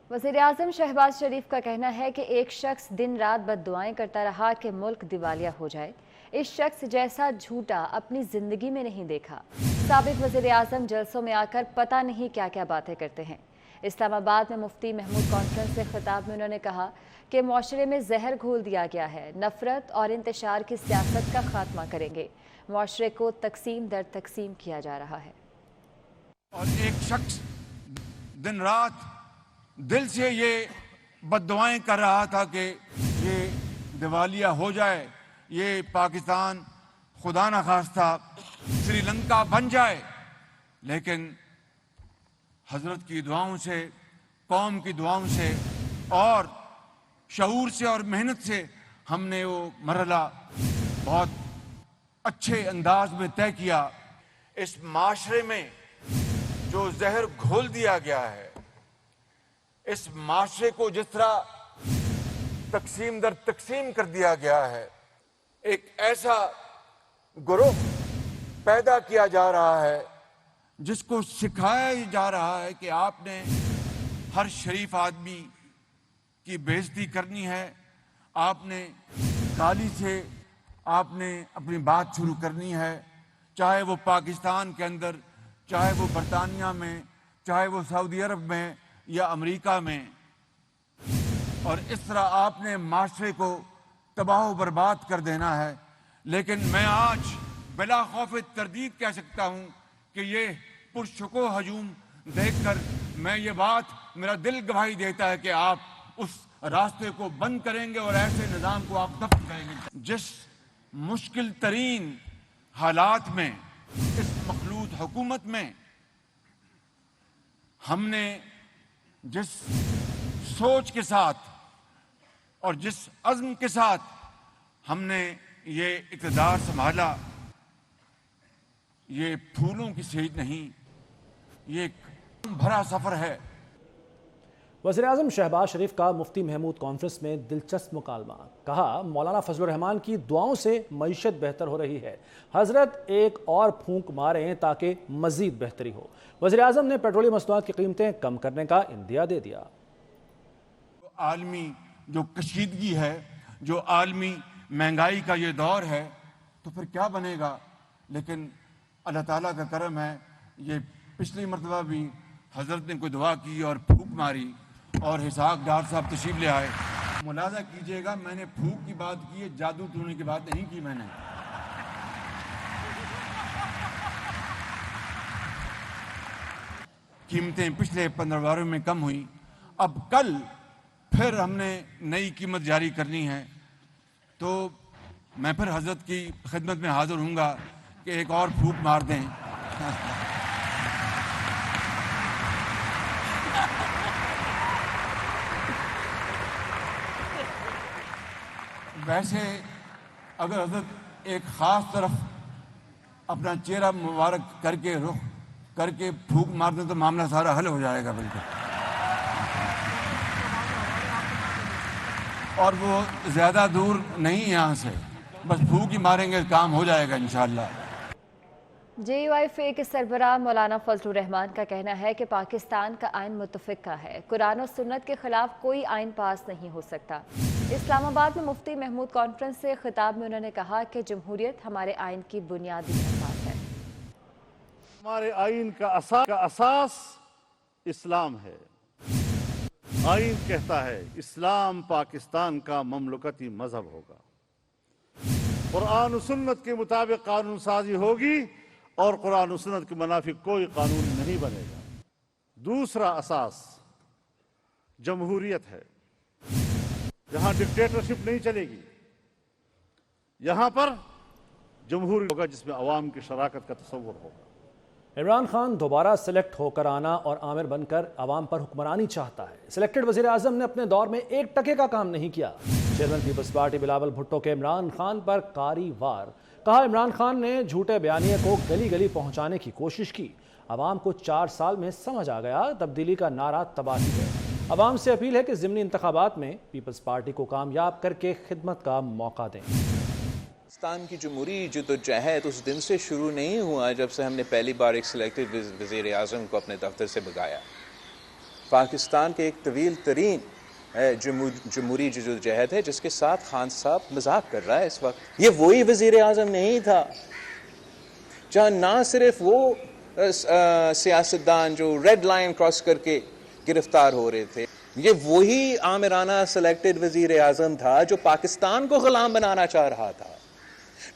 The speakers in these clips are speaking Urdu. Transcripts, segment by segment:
وزیر اعظم شہباز شریف کا کہنا ہے کہ ایک شخص دن رات بد دعائیں کرتا رہا کہ ملک دیوالیہ ہو جائے۔ اس شخص جیسا جھوٹا اپنی زندگی میں نہیں دیکھا۔ سابق وزیر اعظم جلسوں میں آ کر پتہ نہیں کیا کیا باتیں کرتے ہیں۔ اسلام آباد میں مفتی محمود کانفرنس سے خطاب میں انہوں نے کہا کہ معاشرے میں زہر گھول دیا گیا ہے، نفرت اور انتشار کی سیاست کا خاتمہ کریں گے۔ معاشرے کو تقسیم در تقسیم کیا جا رہا ہے۔ اور ایک شخص دن رات دل سے یہ بد دعائیں کر رہا تھا کہ یہ دیوالیہ ہو جائے، یہ پاکستان خدا نخواستہ سری لنکا بن جائے، لیکن حضرت کی دعاؤں سے، قوم کی دعاؤں سے اور شعور سے اور محنت سے ہم نے وہ مرحلہ بہت اچھے انداز میں طے کیا۔ اس معاشرے میں جو زہر گھول دیا گیا ہے، اس معاشرے کو جس طرح تقسیم در تقسیم کر دیا گیا ہے، ایک ایسا گروہ پیدا کیا جا رہا ہے جس کو سکھایا جا رہا ہے کہ آپ نے ہر شریف آدمی کی بے عزتی کرنی ہے، آپ نے گالی سے آپ نے اپنی بات شروع کرنی ہے، چاہے وہ پاکستان کے اندر، چاہے وہ برطانیہ میں، چاہے وہ سعودی عرب میں یا امریکہ میں، اور اس طرح آپ نے معاشرے کو تباہ و برباد کر دینا ہے۔ لیکن میں آج بلا خوف تردید کہہ سکتا ہوں کہ یہ پرشکوہ ہجوم دیکھ کر میں یہ بات، میرا دل گواہی دیتا ہے کہ آپ اس راستے کو بند کریں گے اور ایسے نظام کو آپ دفن کریں گے۔ جس مشکل ترین حالات میں، اس مخلوط حکومت میں، ہم نے جس سوچ کے ساتھ اور جس عزم کے ساتھ ہم نے یہ اقتدار سنبھالا، یہ پھولوں کی سیج نہیں، یہ ایک بھرا سفر ہے۔ وزیراعظم شہباز شریف کا مفتی محمود کانفرنس میں دلچسپ مکالمہ، کہا مولانا فضل الرحمان کی دعاؤں سے معیشت بہتر ہو رہی ہے، حضرت ایک اور پھونک ماریں تاکہ مزید بہتری ہو۔ وزیراعظم نے پیٹرولیم مصنوعات کی قیمتیں کم کرنے کا عندیہ دے دیا۔ عالمی جو کشیدگی ہے، جو عالمی مہنگائی کا یہ دور ہے، تو پھر کیا بنے گا؟ لیکن اللہ تعالیٰ کا کرم ہے، یہ پچھلی مرتبہ بھی حضرت نے کوئی دعا کی اور پھونک ماری اور اسحاق ڈار صاحب تشریف لے آئے۔ ملاحظہ کیجئے گا، میں نے پھونک کی بات کی ہے، جادو ٹونے کی بات نہیں کی میں نے۔ قیمتیں پچھلے 15 باروں میں کم ہوئی، اب کل پھر ہم نے نئی قیمت جاری کرنی ہے، تو میں پھر حضرت کی خدمت میں حاضر ہوں گا کہ ایک اور پھونک مار دیں۔ ویسے اگر حضرت ایک خاص طرف اپنا چہرہ مبارک کر کے رخ کر کے پھونک مار دیں تو معاملہ سارا حل ہو جائے گا بالکل، اور وہ زیادہ دور نہیں یہاں سے، بس پھونک ہی ماریں گے، کام ہو جائے گا انشاءاللہ۔ JUIFA کے سربراہ مولانا فضل الرحمان کا کہنا ہے کہ پاکستان کا آئین متفقہ ہے، قرآن و سنت کے خلاف کوئی آئین پاس نہیں ہو سکتا۔ اسلام آباد میں مفتی محمود کانفرنس سے خطاب میں انہوں نے کہا کہ جمہوریت ہمارے آئین کی بنیادی اساس ہے۔ ہمارے آئین کا اساس اسلام ہے۔ آئین کہتا ہے اسلام پاکستان کا مملکتی مذہب ہوگا، قرآن و سنت کے مطابق قانون سازی ہوگی اور قرآن و سنت کے منافق کوئی قانون نہیں بنے گا۔ دوسرا اساس جمہوریت ہے، یہاں ڈکٹیٹرشپ نہیں چلے گی، یہاں پر جمہوری ہوگا جس میں عوام کی شراکت کا تصور ہوگا۔ عمران خان دوبارہ سلیکٹ ہو کر آنا اور آمر بن کر عوام پر حکمرانی چاہتا ہے۔ سلیکٹڈ وزیر اعظم نے اپنے دور میں ایک ٹکے کا کام نہیں کیا۔ چیئرمین پیپلز پارٹی بلاول بھٹو کے عمران خان پر کاری وار، کہا عمران خان نے جھوٹے بیانیے کو گلی گلی پہنچانے کی کوشش کی، عوام کو 4 سال میں سمجھ آ گیا تبدیلی کا نعرہ تباہی ہے۔ عوام سے اپیل ہے کہ ضمنی انتخابات میں پیپلز پارٹی کو کامیاب کر کے خدمت کا موقع دیں۔ پاکستان کی جمہوری جدوجہد اس دن سے شروع نہیں ہوا جب سے ہم نے پہلی بار ایک سلیکٹڈ وزیر اعظم کو اپنے دفتر سے بھگایا۔ پاکستان کے ایک طویل ترین جمہوری جدوجہد ہے جس کے ساتھ خان صاحب مذاق کر رہا ہے اس وقت. یہ وہی وزیر اعظم نہیں تھا جہاں نہ صرف وہ سیاستدان جو ریڈ لائن کراس کر کے گرفتار ہو رہے تھے، یہ وہی آمرانہ سلیکٹڈ وزیر اعظم تھا جو پاکستان کو غلام بنانا چاہ رہا تھا،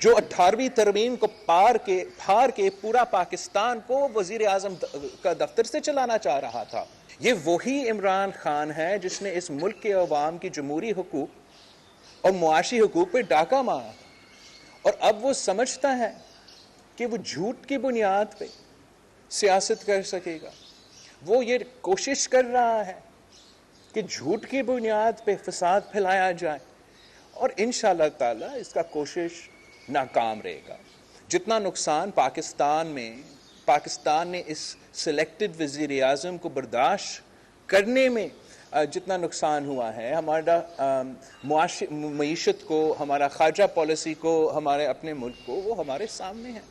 جو 18ویں ترمیم کو پھاڑ کے پورا پاکستان کو وزیر اعظم کا دفتر سے چلانا چاہ رہا تھا. یہ وہی عمران خان ہے جس نے اس ملک کے عوام کی جمہوری حقوق اور معاشی حقوق پہ ڈاکہ مارا، اور اب وہ سمجھتا ہے کہ وہ جھوٹ کی بنیاد پہ سیاست کر سکے گا. وہ یہ کوشش کر رہا ہے کہ جھوٹ کی بنیاد پہ فساد پھیلایا جائے، اور انشاءاللہ تعالی اس کا کوشش ناکام رہے گا. جتنا نقصان پاکستان نے اس سلیکٹڈ وزیر اعظم کو برداشت کرنے میں جتنا نقصان ہوا ہے، ہمارا معیشت کو، ہمارا خارجہ پالیسی کو، ہمارے اپنے ملک کو، وہ ہمارے سامنے ہے.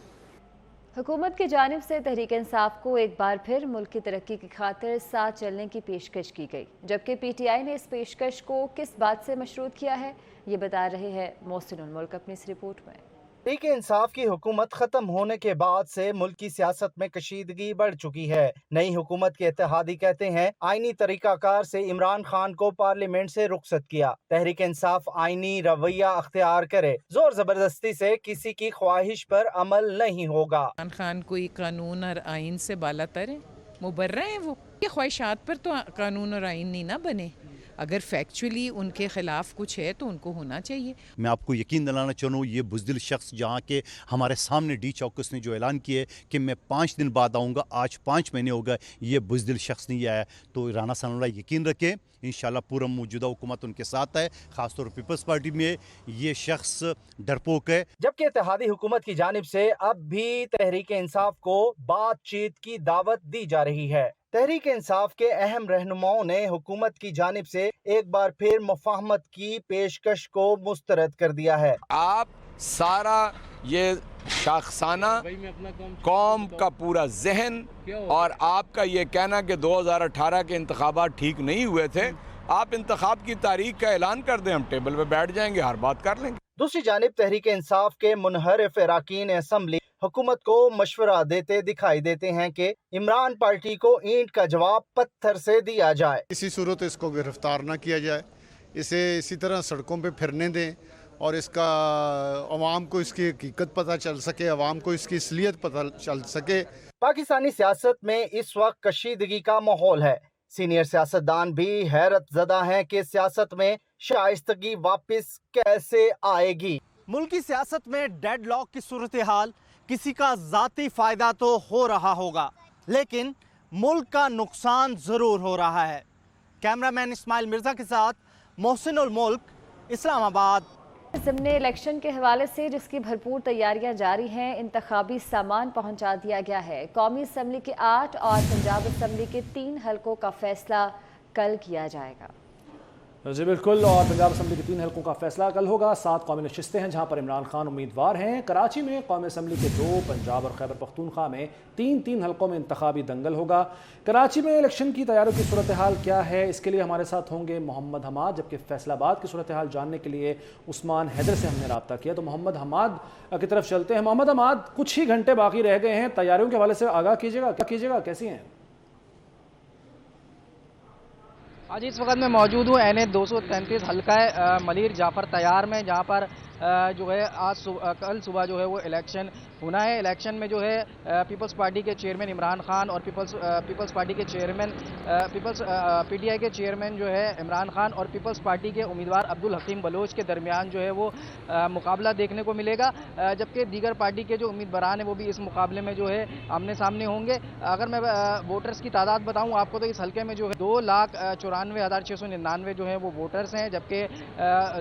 حکومت کی جانب سے تحریک انصاف کو ایک بار پھر ملک کی ترقی کی خاطر ساتھ چلنے کی پیشکش کی گئی، جبکہ پی ٹی آئی نے اس پیشکش کو کس بات سے مشروط کیا ہے، یہ بتا رہے ہیں محسن الملک اپنی اس رپورٹ میں. تحریک انصاف کی حکومت ختم ہونے کے بعد سے ملک کی سیاست میں کشیدگی بڑھ چکی ہے. نئی حکومت کے اتحادی کہتے ہیں آئینی طریقہ کار سے عمران خان کو پارلیمنٹ سے رخصت کیا. تحریک انصاف آئینی رویہ اختیار کرے، زور زبردستی سے کسی کی خواہش پر عمل نہیں ہوگا. عمران خان کوئی قانون اور آئین سے بالا تر ہے، مبرہ ہیں وہ. یہ خواہشات پر تو قانون اور آئین نہیں نہ بنے. اگر فیکچولی ان کے خلاف کچھ ہے تو ان کو ہونا چاہیے. میں آپ کو یقین دلانا چاہوں، یہ بزدل شخص جہاں کے ہمارے سامنے ڈی چوکس نے جو اعلان کیا ہے کہ میں 5 دن بعد آؤں گا، آج 5 مہینے ہو گئے، یہ بزدل شخص نہیں آیا. تو رانا ثناء اللہ یقین رکھیں انشاءاللہ پورا موجودہ حکومت ان کے ساتھ ہے، خاص طور پیپلز پارٹی میں یہ شخص ڈرپوک ہے. جبکہ اتحادی حکومت کی جانب سے اب بھی تحریک انصاف کو بات چیت کی دعوت دی جا رہی ہے. تحریک انصاف کے اہم رہنماؤں نے حکومت کی جانب سے ایک بار پھر مفاہمت کی پیشکش کو مسترد کر دیا ہے. آپ سارا یہ شاخسانہ قوم کا پورا ذہن اور آپ کا یہ کہنا کہ 2018 کے انتخابات ٹھیک نہیں ہوئے تھے، آپ انتخاب کی تاریخ کا اعلان کر دیں، ہم ٹیبل پہ بیٹھ جائیں گے، ہر بات کر لیں گے. دوسری جانب تحریک انصاف کے منحرف اراکین اسمبلی حکومت کو مشورہ دیتے دکھائی دیتے ہیں کہ عمران پارٹی کو اینٹ کا جواب پتھر سے دیا جائے. اسی صورت اس کو گرفتار نہ کیا جائے، اسے اسی طرح سڑکوں پہ پھرنے دیں اور اس کا عوام کو اس کی حقیقت پتہ چل سکے، عوام کو اس کی اصلیت پتہ چل سکے. پاکستانی سیاست میں اس وقت کشیدگی کا ماحول ہے. سینئر سیاستدان بھی حیرت زدہ ہیں کہ سیاست میں شائستگی واپس کیسے آئے گی. ملکی سیاست میں ڈیڈ لاک کی صورتحال کسی کا ذاتی فائدہ تو ہو رہا ہوگا، لیکن ملک کا نقصان ضرور ہو رہا ہے. کیمرہ مین اسماعیل مرزا کے ساتھ محسن الملک، اسلام آباد. ضمن الیکشن کے حوالے سے جس کی بھرپور تیاریاں جاری ہیں، انتخابی سامان پہنچا دیا گیا ہے. قومی اسمبلی کے 8 اور پنجاب اسمبلی کے 3 حلقوں کا فیصلہ کل کیا جائے گا. جی بالکل، اور پنجاب اسمبلی کے 3 حلقوں کا فیصلہ کل ہوگا. 7 قومی نشستیں ہیں جہاں پر عمران خان امیدوار ہیں. کراچی میں قومی اسمبلی کے 2، پنجاب اور خیبر پختونخوا میں 3 حلقوں میں انتخابی دنگل ہوگا. کراچی میں الیکشن کی تیاریوں کی صورتحال کیا ہے، اس کے لیے ہمارے ساتھ ہوں گے محمد حماد، جبکہ فیصل آباد کی صورتحال جاننے کے لیے عثمان حیدر سے ہم نے رابطہ کیا. تو محمد حماد کی طرف چلتے ہیں. محمد حماد، کچھ ہی گھنٹے باقی رہ گئے ہیں، تیاریوں کے حوالے سے آگاہ کیجیے گا کیسی ہیں؟ آج اس وقت میں موجود ہوں این 233 حلقہ ملیر جعفر تیار میں، جہاں پر جو ہے کل صبح جو ہے وہ الیکشن ہونا ہے. الیکشن میں جو ہے پیپلز پارٹی کے چیئرمین عمران خان اور پیپلز پارٹی کے چیئرمین پی ٹی آئی کے چیئرمین جو ہے عمران خان اور پیپلز پارٹی کے امیدوار عبدالحکیم بلوچ کے درمیان جو ہے وہ مقابلہ دیکھنے کو ملے گا، جبکہ دیگر پارٹی کے جو امیدواران ہیں وہ بھی اس مقابلے میں جو ہے آمنے سامنے ہوں گے. اگر میں ووٹرز کی تعداد بتاؤں آپ کو تو اس حلقے میں جو ہے 2,94,699 جو ہیں وہ ووٹرز ہیں، جبکہ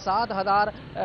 7,000